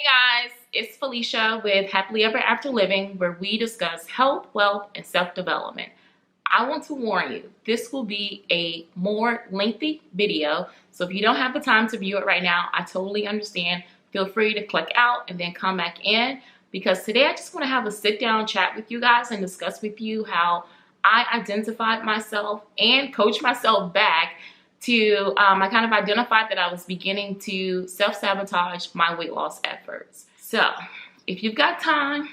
Hey guys, it's Felicia with Happily Ever After Living, where we discuss health, wealth, and self-development. I want to warn you, this will be a more lengthy video, so if you don't have the time to view it right now, I totally understand. Feel free to click out and then come back in, because today I just want to have a sit-down chat with you guys and discuss with you how I identified myself and coached myself back to, I kind of identified that I was beginning to self-sabotage my weight loss efforts. So if you've got time,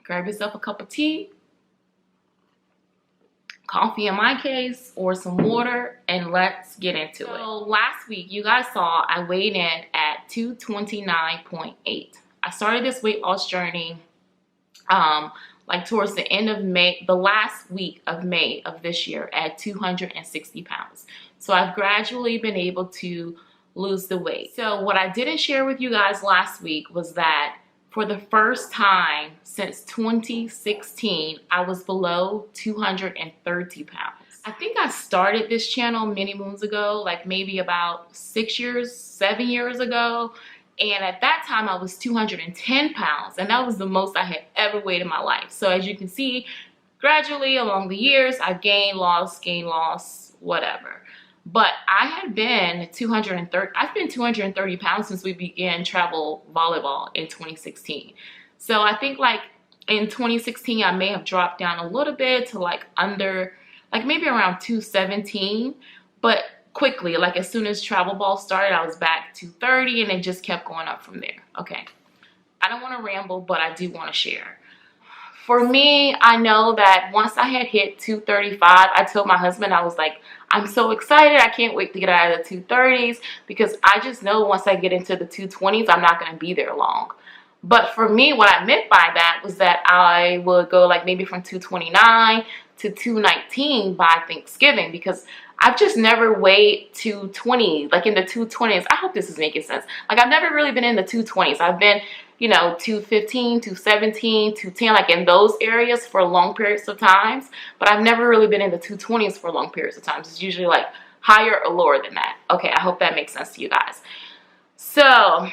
grab yourself a cup of tea, coffee in my case, or some water, and let's get into it. So last week, you guys saw I weighed in at 229.8. I started this weight loss journey like towards the end of May, the last week of May of this year at 260 pounds. So I've gradually been able to lose the weight. So what I didn't share with you guys last week was that for the first time since 2016, I was below 230 pounds. I think I started this channel many moons ago, like maybe about 7 years ago. And at that time, I was 210 pounds, and that was the most I had ever weighed in my life. So as you can see, gradually along the years, I've gained, lost, whatever. But I had been 230 pounds since we began travel volleyball in 2016. So I think like in 2016, I may have dropped down a little bit to like under, like maybe around 217, but quickly, like as soon as travel ball started, I was back to 230 and it just kept going up from there. Okay, I don't want to ramble, but I do want to share. For me, I know that once I had hit 235, I told my husband, I was like, I'm so excited. I can't wait to get out of the 230s, because I just know once I get into the 220s, I'm not going to be there long. But for me, what I meant by that was that I would go like maybe from 229 to 219 by Thanksgiving, because I've just never weighed 220, like in the 220s. I hope this is making sense. Like I've never really been in the 220s. I've been, 215, 217, 210, like in those areas for long periods of times. But I've never really been in the 220s for long periods of times. It's usually like higher or lower than that. Okay, I hope that makes sense to you guys. So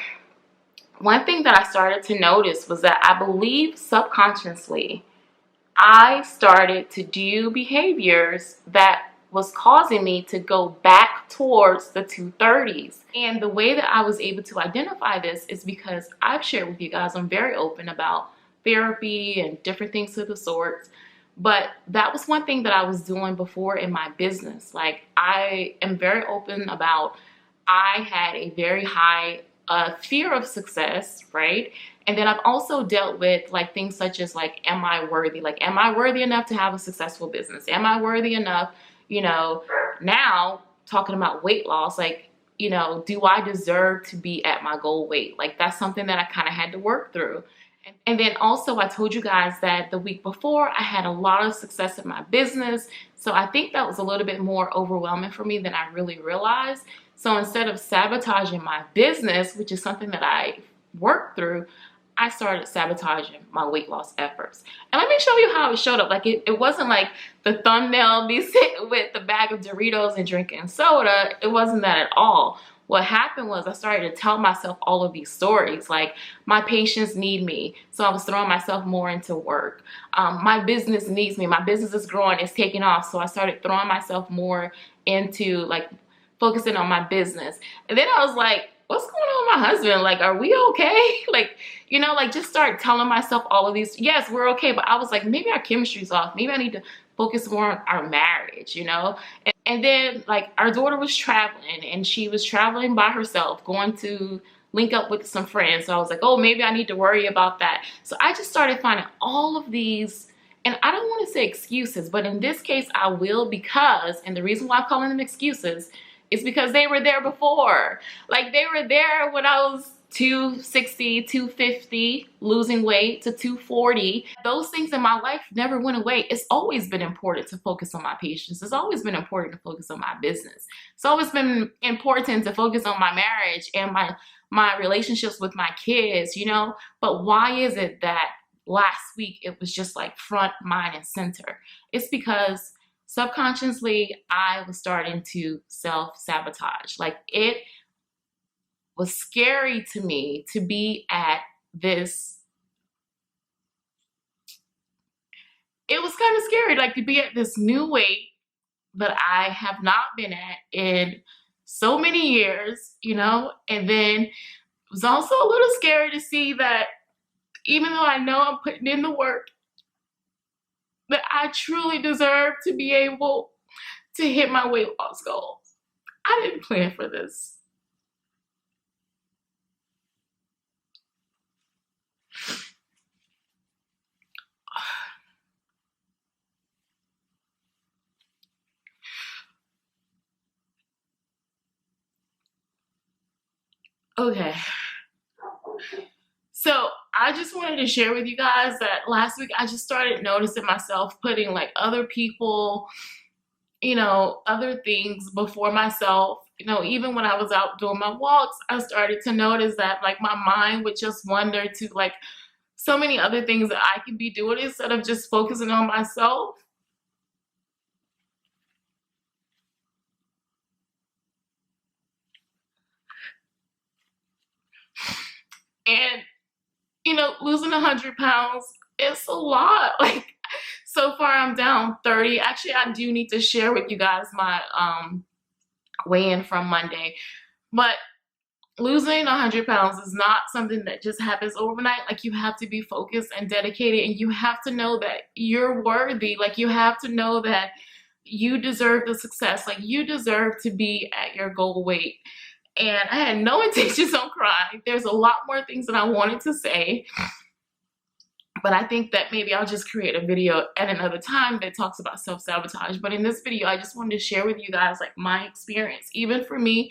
one thing that I started to notice was that I believe subconsciously I started to do behaviors that was causing me to go back towards the 230s. And the way that I was able to identify this is because I've shared with you guys, I'm very open about therapy and different things of the sort. But that was one thing that I was doing before in my business. Like I am very open about, I had a very high fear of success, right? And then I've also dealt with like things such as like, am I worthy? Like, am I worthy enough to have a successful business? Am I worthy enough? Now talking about weight loss, like, do I deserve to be at my goal weight? Like that's something that I kind of had to work through. And then also I told you guys that the week before I had a lot of success in my business. So I think that was a little bit more overwhelming for me than I really realized. So instead of sabotaging my business, which is something that I worked through, I started sabotaging my weight loss efforts. And let me show you how it showed up. Like it wasn't like the thumbnail me sitting with the bag of Doritos and drinking soda. It wasn't that at all. What happened was I started to tell myself all of these stories, like my patients need me, so I was throwing myself more into work. My business needs me. My business is growing, it's taking off, so I started throwing myself more into like focusing on my business. And then I was like, what's going on with my husband? Like, are we okay? Like just start telling myself all of these, yes, we're okay. But I was like, maybe our chemistry's off. Maybe I need to focus more on our marriage, And then like our daughter was traveling, and she was traveling by herself, going to link up with some friends. So I was like, oh, maybe I need to worry about that. So I just started finding all of these, and I don't want to say excuses, but in this case I will, because, and the reason why I'm calling them excuses is because they were there before. Like they were there when I was 260, 250, losing weight to 240. Those things in my life never went away. It's always been important to focus on my patients. It's always been important to focus on my business. It's always been important to focus on my marriage and my relationships with my kids, But why is it that last week it was just like front, mind, and center? It's because subconsciously I was starting to self-sabotage. Like was scary to me to be at this. It was kind of scary, like to be at this new weight that I have not been at in so many years, you know? And then it was also a little scary to see that even though I know I'm putting in the work, that I truly deserve to be able to hit my weight loss goals. I didn't plan for this. Okay. So I just wanted to share with you guys that last week I just started noticing myself putting like other people, you know, other things before myself. You know, even when I was out doing my walks, I started to notice that like my mind would just wander to like so many other things that I could be doing instead of just focusing on myself. And, you know, losing 100 pounds, it's a lot. Like, so far I'm down 30. Actually, I do need to share with you guys my weigh-in from Monday. But losing 100 pounds is not something that just happens overnight. Like, you have to be focused and dedicated, and you have to know that you're worthy. Like, you have to know that you deserve the success. Like, you deserve to be at your goal weight. And I had no intentions on crying. There's a lot more things that I wanted to say, but I think that maybe I'll just create a video at another time that talks about self-sabotage. But in this video, I just wanted to share with you guys like my experience. Even for me,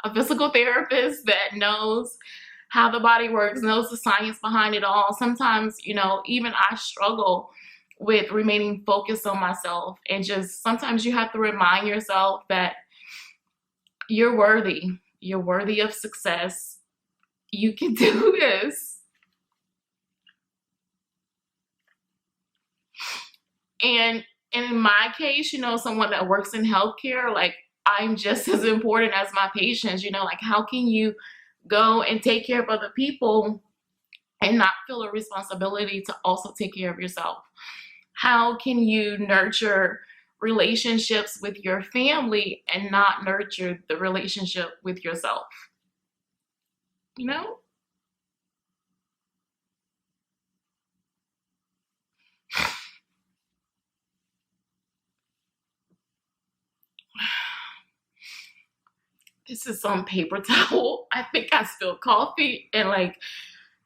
a physical therapist that knows how the body works, knows the science behind it all. Sometimes, you know, even I struggle with remaining focused on myself, and just sometimes you have to remind yourself that you're worthy. You're worthy of success. You can do this. And in my case, you know, someone that works in healthcare, like, I'm just as important as my patients. You know, like, how can you go and take care of other people and not feel a responsibility to also take care of yourself? How can you nurture relationships with your family and not nurture the relationship with yourself? You know? This is some paper towel. I think I spilled coffee, and like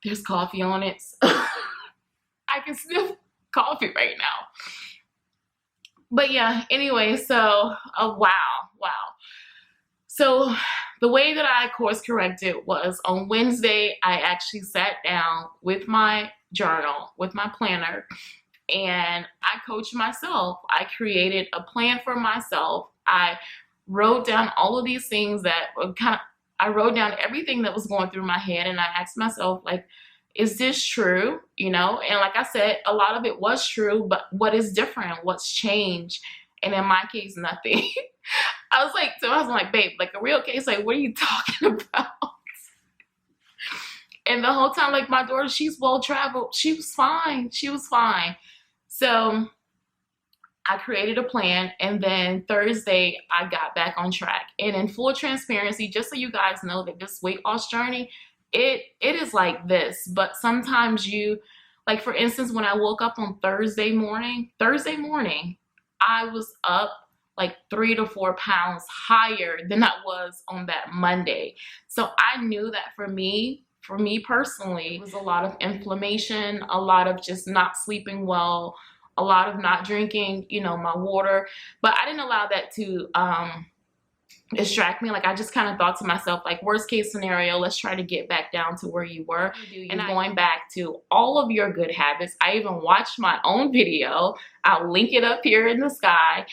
there's coffee on it. I can sniff coffee right now. But yeah, anyway, so wow. So the way that I course corrected was on Wednesday, I actually sat down with my journal, with my planner, and I coached myself. I created a plan for myself. I wrote down all of these things that I wrote down everything that was going through my head, and I asked myself, like, is this true? You know, and like I said, a lot of it was true, but what is different? What's changed? And in my case, nothing. I was like, babe, like a real case, like, what are you talking about? And the whole time, like, my daughter, she's well-traveled. She was fine. She was fine. So I created a plan, and then Thursday, I got back on track. And in full transparency, just so you guys know that this weight loss journey, it is like this. But sometimes you, like, for instance, when I woke up on Thursday morning, I was up like 3 to 4 pounds higher than I was on that Monday. So I knew that for me personally, it was a lot of inflammation, a lot of just not sleeping well, a lot of not drinking, you know, my water. But I didn't allow that to distract me. Like, I just kind of thought to myself, like, worst case scenario, let's try to get back down to where you were. And going back to all of your good habits. I even watched my own video. I'll link it up here in the sky,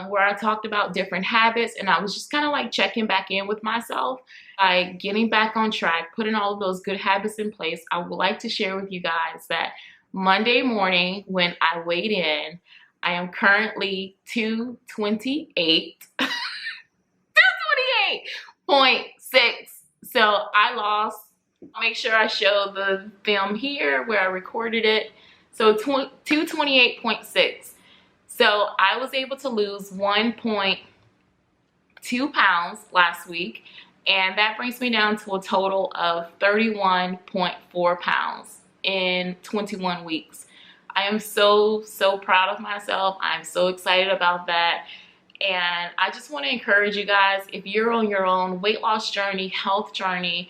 where I talked about different habits, and I was just kind of like checking back in with myself, like getting back on track, putting all of those good habits in place. I would like to share with you guys that Monday morning when I weighed in, I am currently 228. 228.66 So I lost, I'll make sure I show the film here where I recorded it. So 228.6. So I was able to lose 1.2 pounds last week, and that brings me down to a total of 31.4 pounds in 21 weeks. I am so proud of myself. I'm so excited about that. And I just want to encourage you guys, if you're on your own weight loss journey, health journey,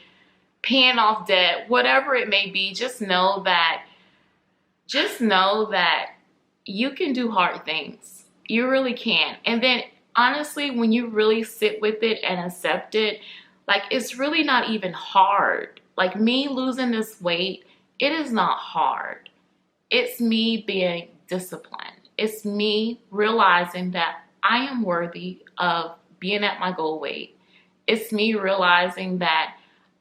paying off debt, whatever it may be, just know that you can do hard things. You really can. And then honestly, when you really sit with it and accept it, like, it's really not even hard. Like me losing this weight, it is not hard. It's me being disciplined. It's me realizing that I am worthy of being at my goal weight. It's me realizing that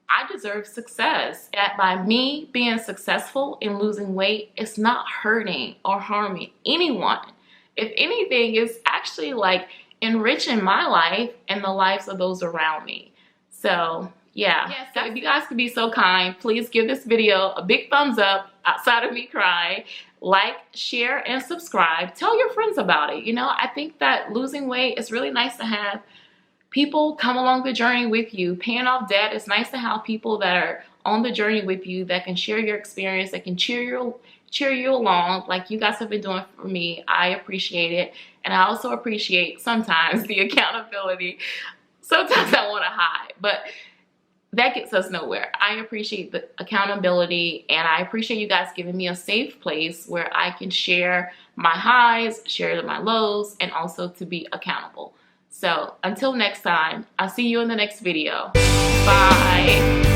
I deserve success. That by me being successful in losing weight, it's not hurting or harming anyone. If anything, it's actually like enriching my life and the lives of those around me. So yeah, so if you guys could be so kind, please give this video a big thumbs up outside of me crying. Like, share, and subscribe. Tell your friends about it. You know, I think that losing weight is really nice to have people come along the journey with you. Paying off debt, it's nice to have people that are on the journey with you that can share your experience, that can cheer you along like you guys have been doing for me. I appreciate it. And I also appreciate sometimes the accountability. Sometimes I want to hide, but that gets us nowhere. I appreciate the accountability, and I appreciate you guys giving me a safe place where I can share my highs, share my lows, and also to be accountable. So until next time, I'll see you in the next video. Bye.